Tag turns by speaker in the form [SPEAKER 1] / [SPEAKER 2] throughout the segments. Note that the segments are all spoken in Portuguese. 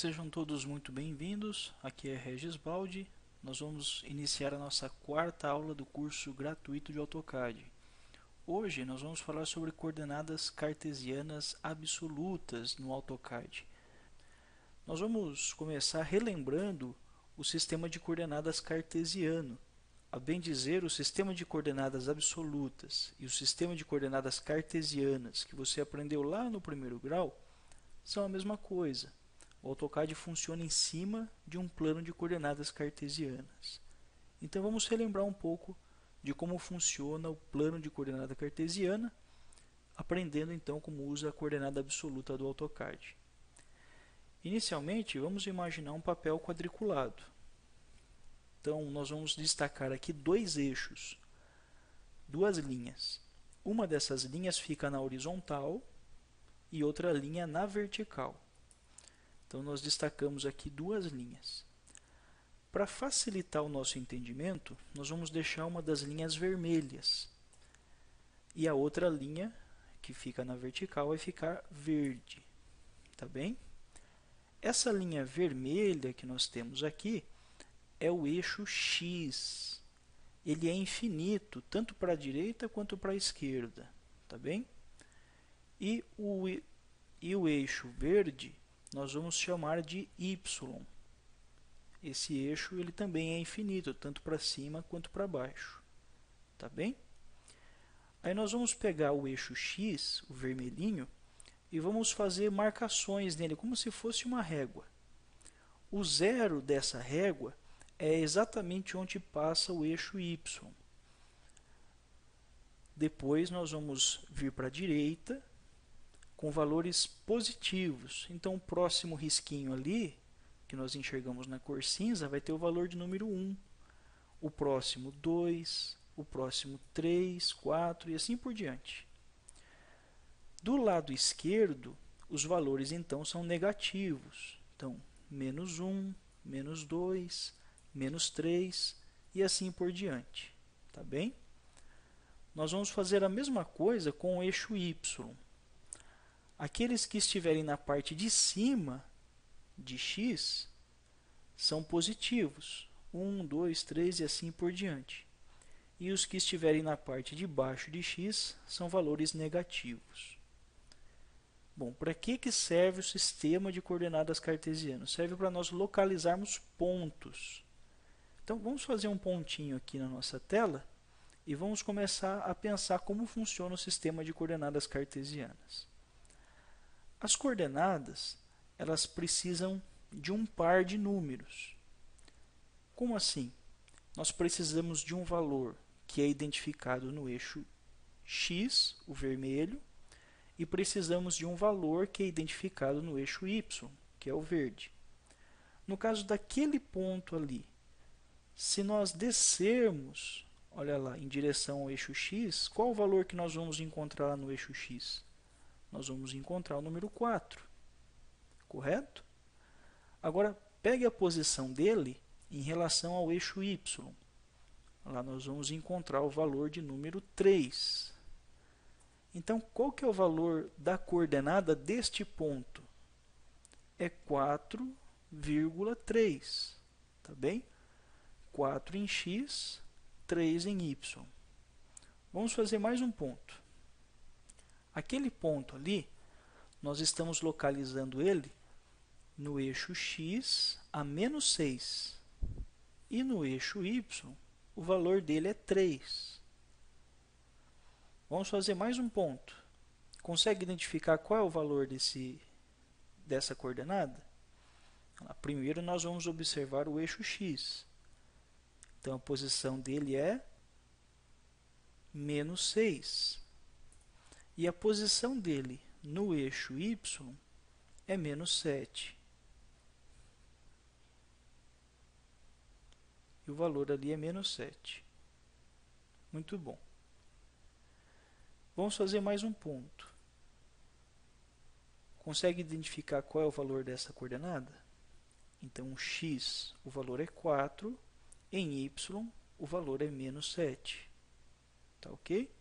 [SPEAKER 1] sejam todos muito bem-vindos. Aqui é Regis Baldi. Nós vamos iniciar a nossa quarta aula do curso gratuito de AutoCAD. Hoje nós vamos falar sobre coordenadas cartesianas absolutas no AutoCAD. Nós vamos começar relembrando o sistema de coordenadas cartesiano. A bem dizer, o sistema de coordenadas absolutas e o sistema de coordenadas cartesianas que você aprendeu lá no primeiro grau são a mesma coisa. O AutoCAD funciona em cima de um plano de coordenadas cartesianas. Então vamos relembrar um pouco de como funciona o plano de coordenada cartesiana, aprendendo então como usa a coordenada absoluta do AutoCAD. Inicialmente, vamos imaginar um papel quadriculado. Então nós vamos destacar aqui dois eixos, duas linhas. Uma dessas linhas fica na horizontal e outra linha na vertical. Então nós destacamos aqui duas linhas. Para facilitar o nosso entendimento, nós vamos deixar uma das linhas vermelhas. E a outra linha, que fica na vertical, vai ficar verde. Tá bem? Essa linha vermelha que nós temos aqui é o eixo X. Ele é infinito, tanto para a direita quanto para a esquerda. Tá bem? E o eixo verde nós vamos chamar de Y. Esse eixo ele também é infinito, tanto para cima quanto para baixo. Tá bem? Aí nós vamos pegar o eixo X, o vermelhinho, e vamos fazer marcações nele, como se fosse uma régua. O zero dessa régua é exatamente onde passa o eixo Y. Depois nós vamos vir para a direita com valores positivos. Então o próximo risquinho ali, que nós enxergamos na cor cinza, vai ter o valor de número 1. O próximo 2, o próximo 3, 4 e assim por diante. Do lado esquerdo, os valores então são negativos. Então, menos 1, menos 2, menos 3 e assim por diante. Tá bem? Nós vamos fazer a mesma coisa com o eixo Y. Aqueles que estiverem na parte de cima de x são positivos. 1, 2, 3 e assim por diante. E os que estiverem na parte de baixo de x são valores negativos. Bom, para que serve o sistema de coordenadas cartesianas? Serve para nós localizarmos pontos. Então, vamos fazer um pontinho aqui na nossa tela e vamos começar a pensar como funciona o sistema de coordenadas cartesianas. As coordenadas, elas precisam de um par de números. Como assim? Nós precisamos de um valor que é identificado no eixo X, o vermelho, e precisamos de um valor que é identificado no eixo Y, que é o verde. No caso daquele ponto ali, se nós descermos, olha lá, em direção ao eixo X, qual o valor que nós vamos encontrar lá no eixo X? Nós vamos encontrar o número 4, correto? Agora, pegue a posição dele em relação ao eixo Y. Lá nós vamos encontrar o valor de número 3. Então, qual que é o valor da coordenada deste ponto? É 4,3. Tá bem? 4 em x, 3 em y. Vamos fazer mais um ponto. Aquele ponto ali, nós estamos localizando ele no eixo X a menos 6. E no eixo Y, o valor dele é 3. Vamos fazer mais um ponto. Consegue identificar qual é o valor dessa coordenada? Primeiro nós vamos observar o eixo X. Então a posição dele é menos 6. E a posição dele no eixo Y é menos 7. E o valor ali é menos 7. Muito bom. Vamos fazer mais um ponto. Consegue identificar qual é o valor dessa coordenada? Então, x, o valor é 4, em y, o valor é menos 7. Tá ok?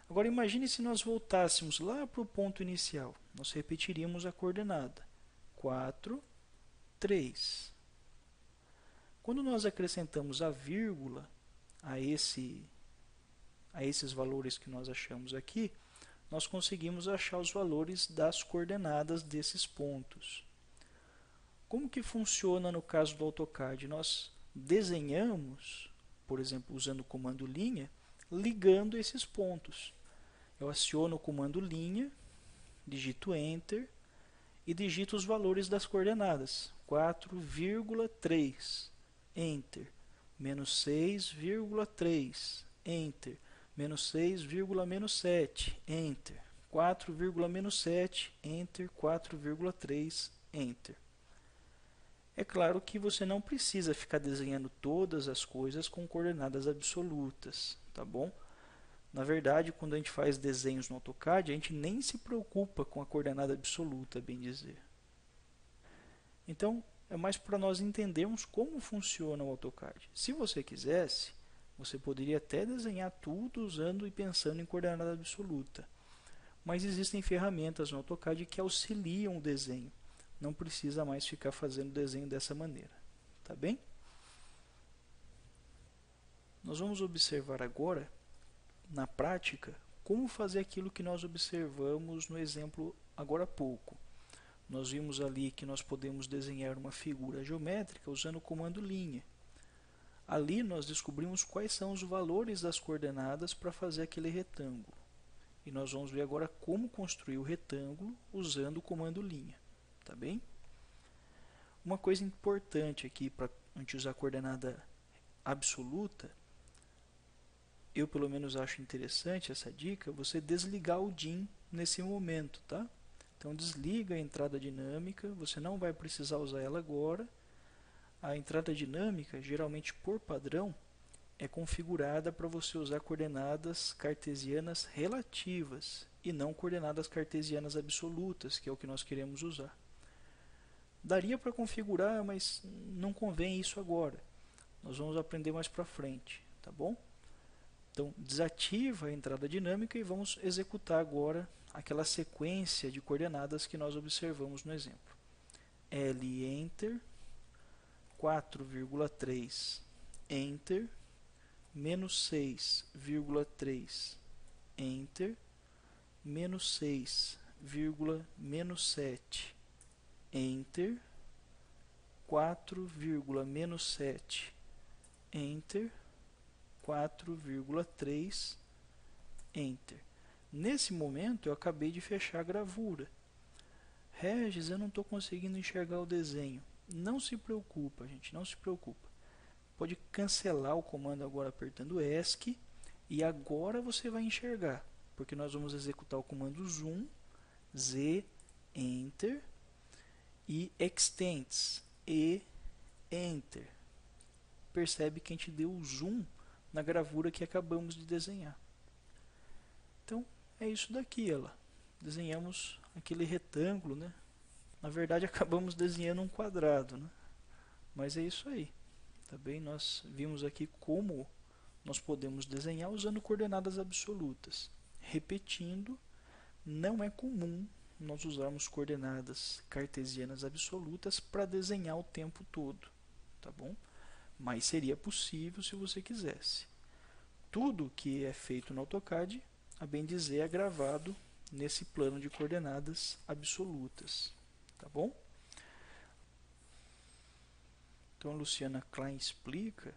[SPEAKER 1] Agora imagine se nós voltássemos lá para o ponto inicial. Nós repetiríamos a coordenada. 4, 3. Quando nós acrescentamos a vírgula a esses valores que nós achamos aqui, nós conseguimos achar os valores das coordenadas desses pontos. Como que funciona no caso do AutoCAD? Nós desenhamos, por exemplo, usando o comando linha, ligando esses pontos. Eu aciono o comando linha, digito Enter e digito os valores das coordenadas. 4,3, Enter. Menos 6,3, Enter. Menos 6,7, Enter. 4,7, Enter. 4,3, Enter. É claro que você não precisa ficar desenhando todas as coisas com coordenadas absolutas, tá bom? Na verdade, quando a gente faz desenhos no AutoCAD, a gente nem se preocupa com a coordenada absoluta, bem dizer. Então, é mais para nós entendermos como funciona o AutoCAD. Se você quisesse, você poderia até desenhar tudo usando e pensando em coordenada absoluta. Mas existem ferramentas no AutoCAD que auxiliam o desenho. Não precisa mais ficar fazendo desenho dessa maneira. Tá bem? Nós vamos observar agora, na prática, como fazer aquilo que nós observamos no exemplo agora há pouco. Nós vimos ali que nós podemos desenhar uma figura geométrica usando o comando linha. Ali nós descobrimos quais são os valores das coordenadas para fazer aquele retângulo. E nós vamos ver agora como construir o retângulo usando o comando linha. Tá bem? Uma coisa importante aqui para a gente usar a coordenada absoluta, eu pelo menos acho interessante essa dica, você desligar o DIN nesse momento, tá? Então desliga a entrada dinâmica, você não vai precisar usar ela agora. A entrada dinâmica, geralmente por padrão, é configurada para você usar coordenadas cartesianas relativas e não coordenadas cartesianas absolutas, que é o que nós queremos usar. Daria para configurar, mas não convém isso agora. Nós vamos aprender mais para frente, tá bom? Então, desativa a entrada dinâmica e vamos executar agora aquela sequência de coordenadas que nós observamos no exemplo. L, Enter, 4,3, Enter, menos 6,3, Enter, menos 6, menos 7, Enter, 4,-7, Enter, 4,3, Enter. Nesse momento eu acabei de fechar a gravura. Regis, eu não estou conseguindo enxergar o desenho. Não se preocupa, gente, não se preocupa. Pode cancelar o comando agora apertando ESC e agora você vai enxergar, porque nós vamos executar o comando Zoom, Z, Enter e Extents, E, Enter. Percebe que a gente deu o zoom na gravura que acabamos de desenhar. Então, é isso daqui, ela. Desenhamos aquele retângulo, né? Na verdade, acabamos desenhando um quadrado, né? Mas é isso aí. Tá bem? Nós vimos aqui como nós podemos desenhar usando coordenadas absolutas. Repetindo, não é comum nós usarmos coordenadas cartesianas absolutas para desenhar o tempo todo, tá bom? Mas seria possível se você quisesse. Tudo que é feito no AutoCAD, a bem dizer, é gravado nesse plano de coordenadas absolutas, tá bom? Então a Luciana Klein explica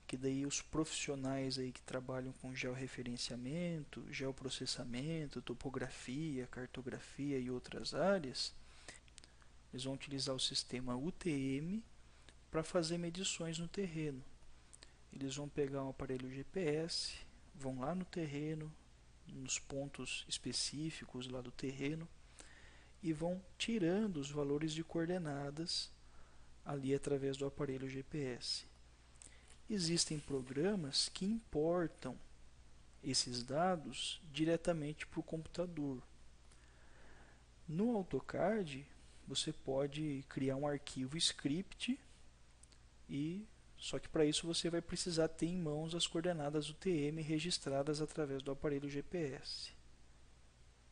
[SPEAKER 1] que daí os profissionais aí que trabalham com georreferenciamento, geoprocessamento, topografia, cartografia e outras áreas, eles vão utilizar o sistema UTM para fazer medições no terreno. Eles vão pegar um aparelho GPS, vão lá no terreno, nos pontos específicos lá do terreno, e vão tirando os valores de coordenadas ali através do aparelho GPS. Existem programas que importam esses dados diretamente para o computador. No AutoCAD, você pode criar um arquivo script, só que para isso você vai precisar ter em mãos as coordenadas UTM registradas através do aparelho GPS.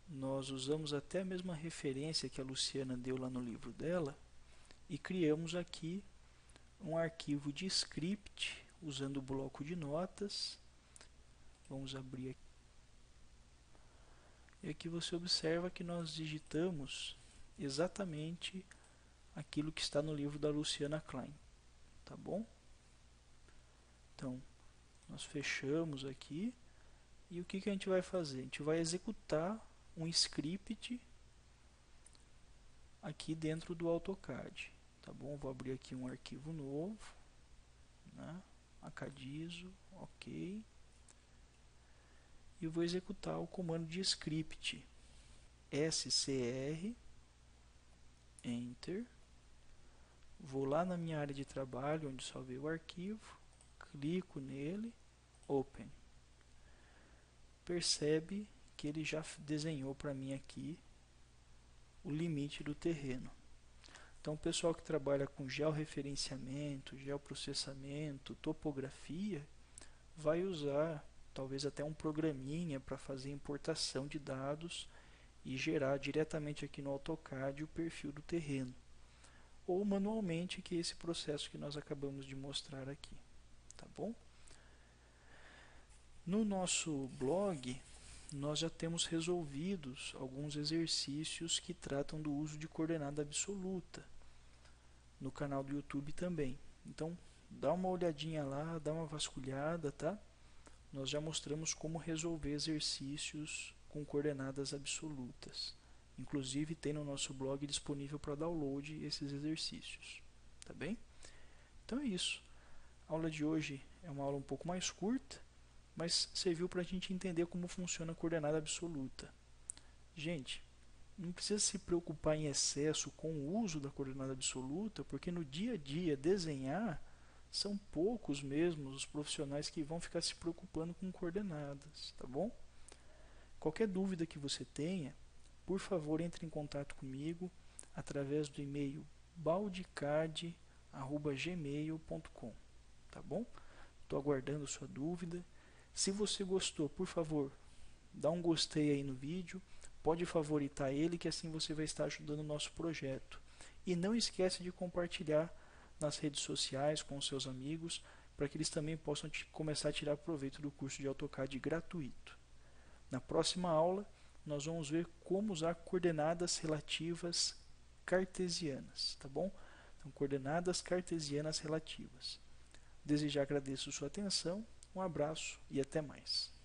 [SPEAKER 1] Nós usamos até a mesma referência que a Luciana deu lá no livro dela, e criamos aqui um arquivo de script usando o bloco de notas. Vamos abrir aqui. E aqui você observa que nós digitamos exatamente aquilo que está no livro da Luciana Klein, tá bom? Então, nós fechamos aqui e o que a gente vai fazer? A gente vai executar um script aqui dentro do AutoCAD, tá bom? Vou abrir aqui um arquivo novo, né? Acadizo, ok. E eu vou executar o comando de script scr, enter. Vou lá na minha área de trabalho, onde salvei o arquivo, clico nele, open. Percebe que ele já desenhou para mim aqui o limite do terreno. Então, o pessoal que trabalha com georreferenciamento, geoprocessamento, topografia, vai usar talvez até um programinha para fazer importação de dados e gerar diretamente aqui no AutoCAD o perfil do terreno, ou manualmente, que é esse processo que nós acabamos de mostrar aqui, tá bom? No nosso blog, nós já temos resolvidos alguns exercícios que tratam do uso de coordenada absoluta, no canal do YouTube também. Então, dá uma olhadinha lá, dá uma vasculhada, tá? Nós já mostramos como resolver exercícios com coordenadas absolutas. Inclusive, tem no nosso blog disponível para download esses exercícios, tá bem? Então é isso. A aula de hoje é uma aula um pouco mais curta, mas serviu para a gente entender como funciona a coordenada absoluta. Gente, não precisa se preocupar em excesso com o uso da coordenada absoluta, porque no dia a dia desenhar são poucos mesmo os profissionais que vão ficar se preocupando com coordenadas, tá bom? Qualquer dúvida que você tenha, por favor, entre em contato comigo através do e-mail baldecad@gmail.com, tá bom? Estou aguardando sua dúvida. Se você gostou, por favor, dá um gostei aí no vídeo, pode favoritar ele, que assim você vai estar ajudando o nosso projeto. E não esquece de compartilhar nas redes sociais com os seus amigos, para que eles também possam começar a tirar proveito do curso de AutoCAD gratuito. Na próxima aula, nós vamos ver como usar coordenadas relativas cartesianas, tá bom? Então, coordenadas cartesianas relativas. Desde já agradeço sua atenção, um abraço e até mais.